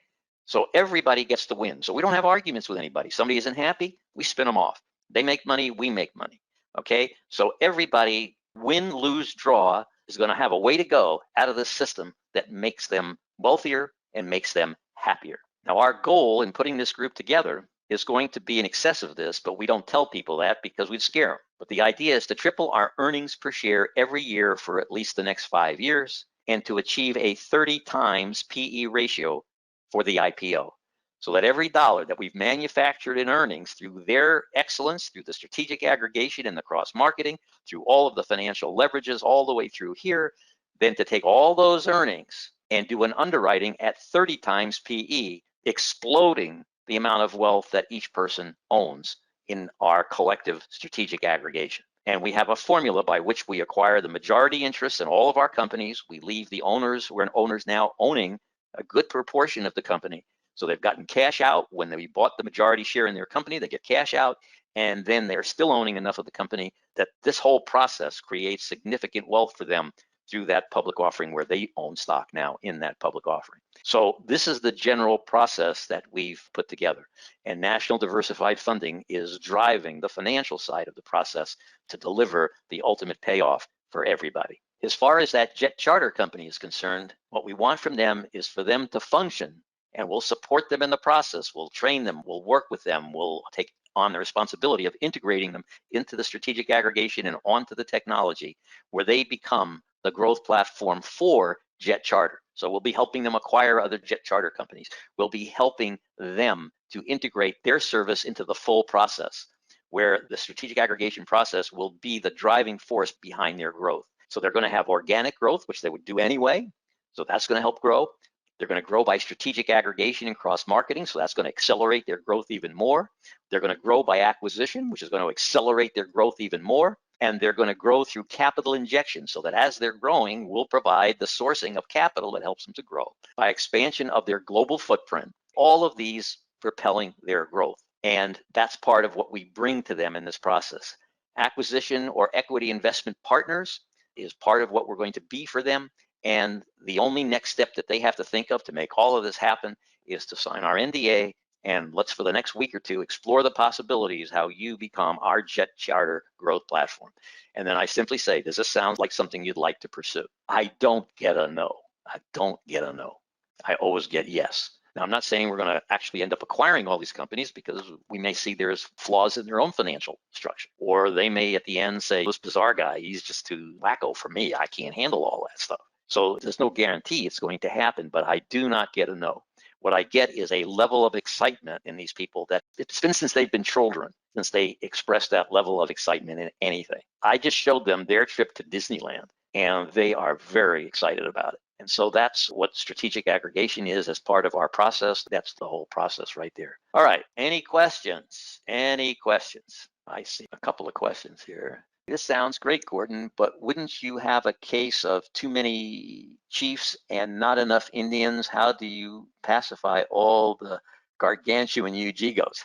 [SPEAKER 1] So everybody gets to win. So we don't have arguments with anybody. Somebody isn't happy, we spin them off. They make money, we make money, okay? So everybody, win, lose, draw, is going to have a way to go out of this system that makes them wealthier and makes them happier. Now, our goal in putting this group together is going to be in excess of this, but we don't tell people that because we'd scare them. But the idea is to triple our earnings per share every year for at least the next 5 years, and to achieve a 30 times PE ratio for the IPO. So that every dollar that we've manufactured in earnings through their excellence, through the strategic aggregation and the cross marketing, through all of the financial leverages all the way through here, than to take all those earnings and do an underwriting at 30 times PE, exploding the amount of wealth that each person owns in our collective strategic aggregation. And we have a formula by which we acquire the majority interest in all of our companies. We leave the owners, we're owners now owning a good proportion of the company. So they've gotten cash out. When they bought the majority share in their company, they get cash out, and then they're still owning enough of the company that this whole process creates significant wealth for them through that public offering where they own stock now in that public offering. So this is the general process that we've put together. And National Diversified Funding is driving the financial side of the process to deliver the ultimate payoff for everybody. As far as that jet charter company is concerned, what we want from them is for them to function, and we'll support them in the process. We'll train them, we'll work with them, we'll take on the responsibility of integrating them into the strategic aggregation and onto the technology where they become the growth platform for jet charter. So we'll be helping them acquire other jet charter companies. We'll be helping them to integrate their service into the full process, where the strategic aggregation process will be the driving force behind their growth. So they're going to have organic growth, which they would do anyway. So that's going to help grow. They're going to grow by strategic aggregation and cross-marketing, so that's going to accelerate their growth even more. They're going to grow by acquisition, which is going to accelerate their growth even more. And they're going to grow through capital injection, so that as they're growing, we'll provide the sourcing of capital that helps them to grow. By expansion of their global footprint, all of these propelling their growth. And that's part of what we bring to them in this process. Acquisition or equity investment partners is part of what we're going to be for them. And the only next step that they have to think of to make all of this happen is to sign our NDA. And let's, for the next week or two, explore the possibilities how you become our jet charter growth platform. And then I simply say, does this sound like something you'd like to pursue? I don't get a no. I don't get a no. I always get yes. Now, I'm not saying we're going to actually end up acquiring all these companies, because we may see there's flaws in their own financial structure. Or they may at the end say, this Bizar guy, he's just too wacko for me. I can't handle all that stuff. So there's no guarantee it's going to happen, but I do not get a no. What I get is a level of excitement in these people that it's been since they've been children, since they expressed that level of excitement in anything. I just showed them their trip to Disneyland, and they are very excited about it. And so that's what strategic aggregation is as part of our process. That's the whole process right there. All right, any questions? Any questions? I see a couple of questions here. This sounds great, Gordon, but wouldn't you have a case of too many chiefs and not enough Indians? How do you pacify all the gargantuan Ujigos?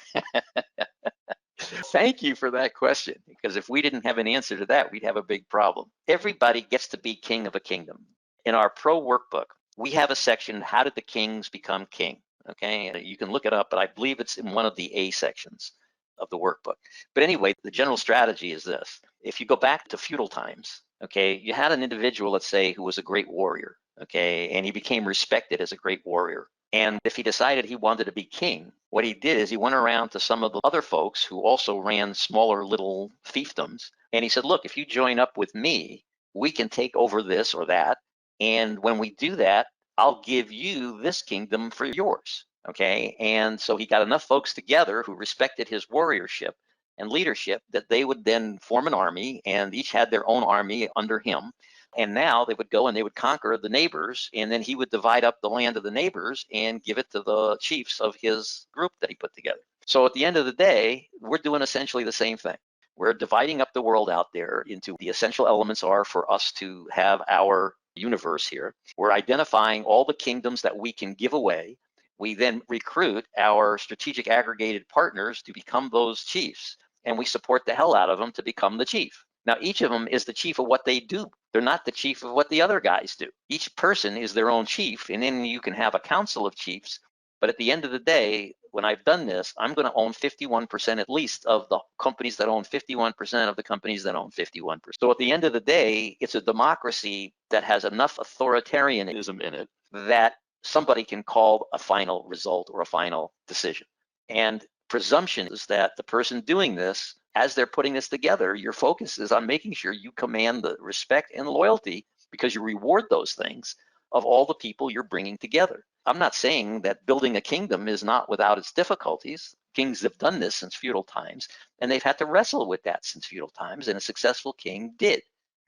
[SPEAKER 1] Thank you for that question, because if we didn't have an answer to that, we'd have a big problem. Everybody gets to be king of a kingdom. In our pro workbook, we have a section, how did the kings become king? Okay, you can look it up, but I believe it's in one of the A sections of the workbook. But anyway, the general strategy is this. If you go back to feudal times, okay, you had an individual, let's say, who was a great warrior, okay, and he became respected as a great warrior. And if he decided he wanted to be king, what he did is he went around to some of the other folks who also ran smaller little fiefdoms, and he said, look, if you join up with me, we can take over this or that. And when we do that, I'll give you this kingdom for yours. Okay, and so he got enough folks together who respected his warriorship and leadership that they would then form an army, and each had their own army under him. And now they would go and they would conquer the neighbors, and then he would divide up the land of the neighbors and give it to the chiefs of his group that he put together. So at the end of the day, we're doing essentially the same thing. We're dividing up the world out there into the essential elements are for us to have our universe here. We're identifying all the kingdoms that we can give away. We then recruit our strategic aggregated partners to become those chiefs, and we support the hell out of them to become the chief. Now, each of them is the chief of what they do. They're not the chief of what the other guys do. Each person is their own chief, and then you can have a council of chiefs. But at the end of the day, when I've done this, I'm going to own 51% at least of the companies that own 51% of the companies that own 51%. So at the end of the day, it's a democracy that has enough authoritarianism in it that somebody can call a final result or a final decision. And presumption is that the person doing this, as they're putting this together, your focus is on making sure you command the respect and loyalty, because you reward those things, of all the people you're bringing together. I'm not saying that building a kingdom is not without its difficulties. Kings have done this since feudal times, and they've had to wrestle with that since feudal times, and a successful king did.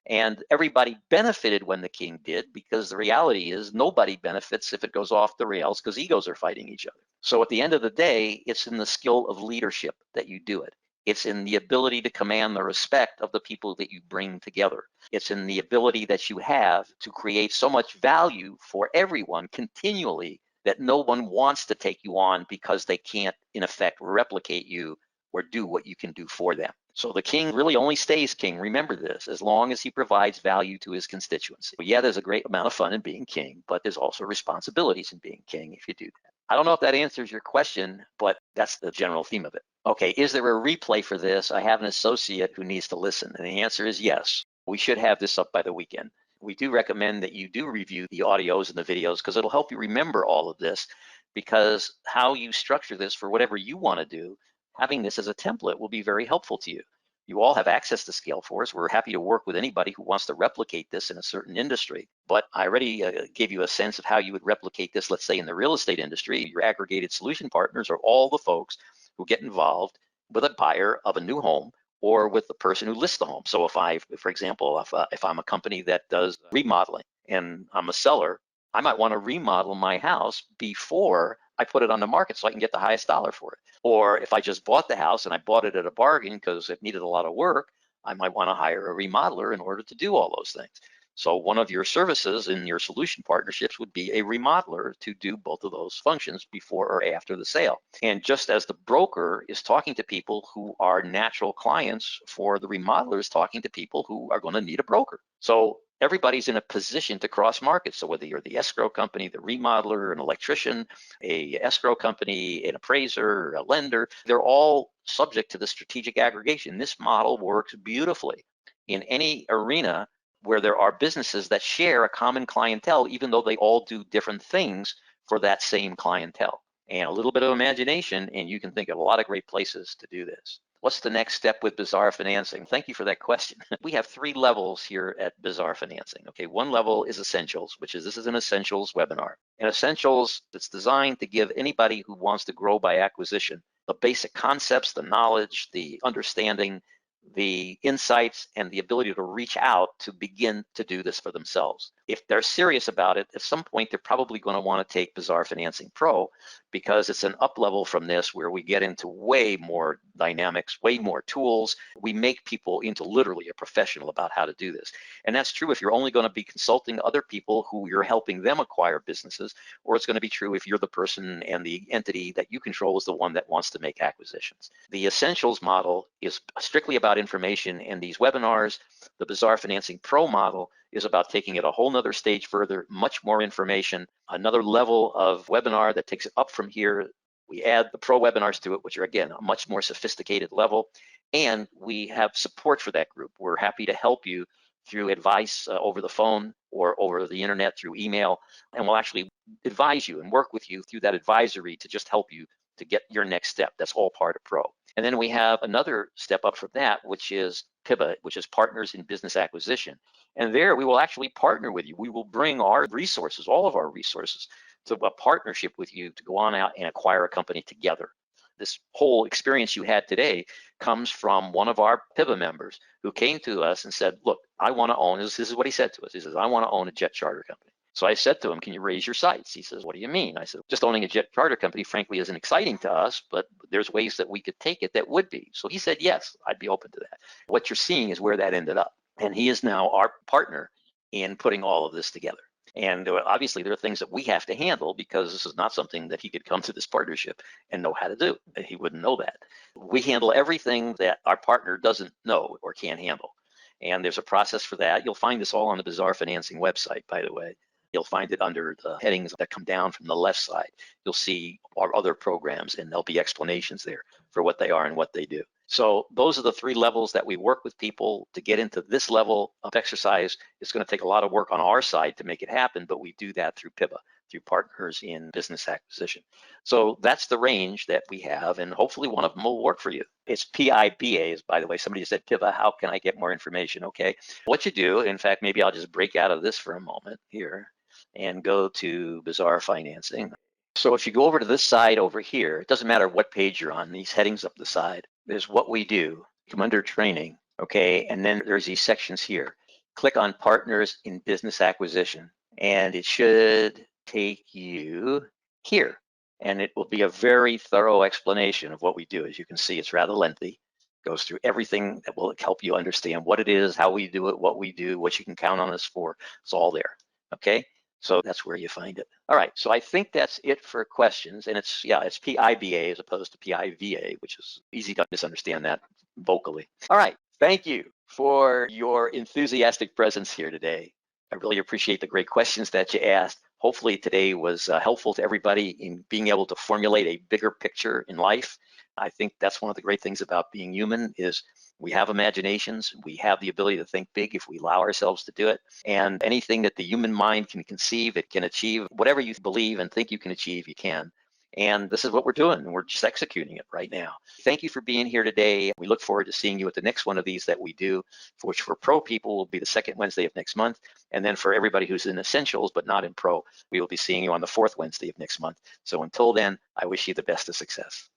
[SPEAKER 1] And everybody benefited when the king did, because the reality is nobody benefits if it goes off the rails, because egos are fighting each other. So at the end of the day, it's in the skill of leadership that you do it. It's in the ability to command the respect of the people that you bring together. It's in the ability that you have to create so much value for everyone continually that no one wants to take you on because they can't, in effect, replicate you or do what you can do for them. So the king really only stays king, remember this, as long as he provides value to his constituency. Yeah, there's a great amount of fun in being king, but there's also responsibilities in being king if you do that. I don't know if that answers your question, but that's the general theme of it. Okay, is there a replay for this? I have an associate who needs to listen, and the answer is yes. We should have this up by the weekend. We do recommend that you do review the audios and the videos, because it'll help you remember all of this, because how you structure this for whatever you want to do, having this as a template will be very helpful to you. You all have access to Scaleforce. We're happy to work with anybody who wants to replicate this in a certain industry. But I already gave you a sense of how you would replicate this, let's say, in the real estate industry. Your aggregated solution partners are all the folks who get involved with a buyer of a new home or with the person who lists the home. So for example, if I'm a company that does remodeling and I'm a seller, I might want to remodel my house before I put it on the market so I can get the highest dollar for it. Or if I just bought the house and I bought it at a bargain because it needed a lot of work, I might want to hire a remodeler in order to do all those things. So one of your services in your solution partnerships would be a remodeler to do both of those functions before or after the sale. And just as the broker is talking to people who are natural clients for the remodeler is talking to people who are going to need a broker. So everybody's in a position to cross market. So whether you're the escrow company, the remodeler, an electrician, a escrow company, an appraiser, a lender, they're all subject to the strategic aggregation. This model works beautifully in any arena where there are businesses that share a common clientele, even though they all do different things for that same clientele. And a little bit of imagination, and you can think of a lot of great places to do this. What's the next step with Bizar Financing? Thank you for that question. We have 3 levels here at Bizar Financing. Okay, one level is Essentials, which is this is an Essentials webinar. And Essentials, it's designed to give anybody who wants to grow by acquisition the basic concepts, the knowledge, the understanding, the insights, and the ability to reach out to begin to do this for themselves. If they're serious about it, at some point they're probably going to want to take Bizar Financing Pro, because it's an up level from this where we get into way more dynamics, way more tools. We make people into literally a professional about how to do this. And that's true if you're only going to be consulting other people who you're helping them acquire businesses, or it's going to be true if you're the person and the entity that you control is the one that wants to make acquisitions. The Essentials model is strictly about information, and these webinars, the Bizar Financing Pro model, is about taking it a whole nother stage further, much more information, another level of webinar that takes it up from here. We add the pro webinars to it, which are, again, a much more sophisticated level, and we have support for that group. We're happy to help you through advice over the phone or over the internet through email, and we'll actually advise you and work with you through that advisory to just help you to get your next step. That's all part of Pro. And then we have another step up from that, which is PIBA, which is Partners in Business Acquisition. And there we will actually partner with you. We will bring our resources, all of our resources, to a partnership with you to go on out and acquire a company together. This whole experience you had today comes from one of our PIBA members who came to us and said, look, I want to own, this is what he said to us. He says, I want to own a jet charter company. So I said to him, can you raise your sights? He says, what do you mean? I said, just owning a jet charter company, frankly, isn't exciting to us, but there's ways that we could take it that would be. So he said, yes, I'd be open to that. What you're seeing is where that ended up. And he is now our partner in putting all of this together. And obviously there are things that we have to handle, because this is not something that he could come to this partnership and know how to do. He wouldn't know that. We handle everything that our partner doesn't know or can't handle. And there's a process for that. You'll find this all on the Bizar Financing website, by the way. You'll find it under the headings that come down from the left side. You'll see our other programs, and there'll be explanations there for what they are and what they do. So those are the 3 levels that we work with people to get into this level of exercise. It's going to take a lot of work on our side to make it happen, but we do that through PIBA, through Partners in Business Acquisition. So that's the range that we have, and hopefully one of them will work for you. It's PIBA, by the way. Somebody said, PIBA, how can I get more information? Okay, what you do, in fact, maybe I'll just break out of this for a moment here and go to Bizar Financing. So if you go over to this side over here, it doesn't matter what page you're on, these headings up the side, there's what we do, come under training, okay? And then there's these sections here. click on Partners in Business Acquisition, and it should take you here. And it will be a very thorough explanation of what we do. As you can see, it's rather lengthy. It goes through everything that will help you understand what it is, how we do it, what we do, what you can count on us for. It's all there, okay? So that's where you find it. All right, so I think that's it for questions. And it's PIBA as opposed to PIVA, which is easy to misunderstand that vocally. All right, thank you for your enthusiastic presence here today. I really appreciate the great questions that you asked. Hopefully today was helpful to everybody in being able to formulate a bigger picture in life. I think that's one of the great things about being human is we have imaginations. We have the ability to think big if we allow ourselves to do it. And anything that the human mind can conceive, it can achieve. Whatever you believe and think you can achieve, you can. And this is what we're doing, and we're just executing it right now. Thank you for being here today. We look forward to seeing you at the next one of these that we do, which for pro people will be the second Wednesday of next month. And then for everybody who's in essentials but not in pro, we will be seeing you on the fourth Wednesday of next month. So until then, I wish you the best of success.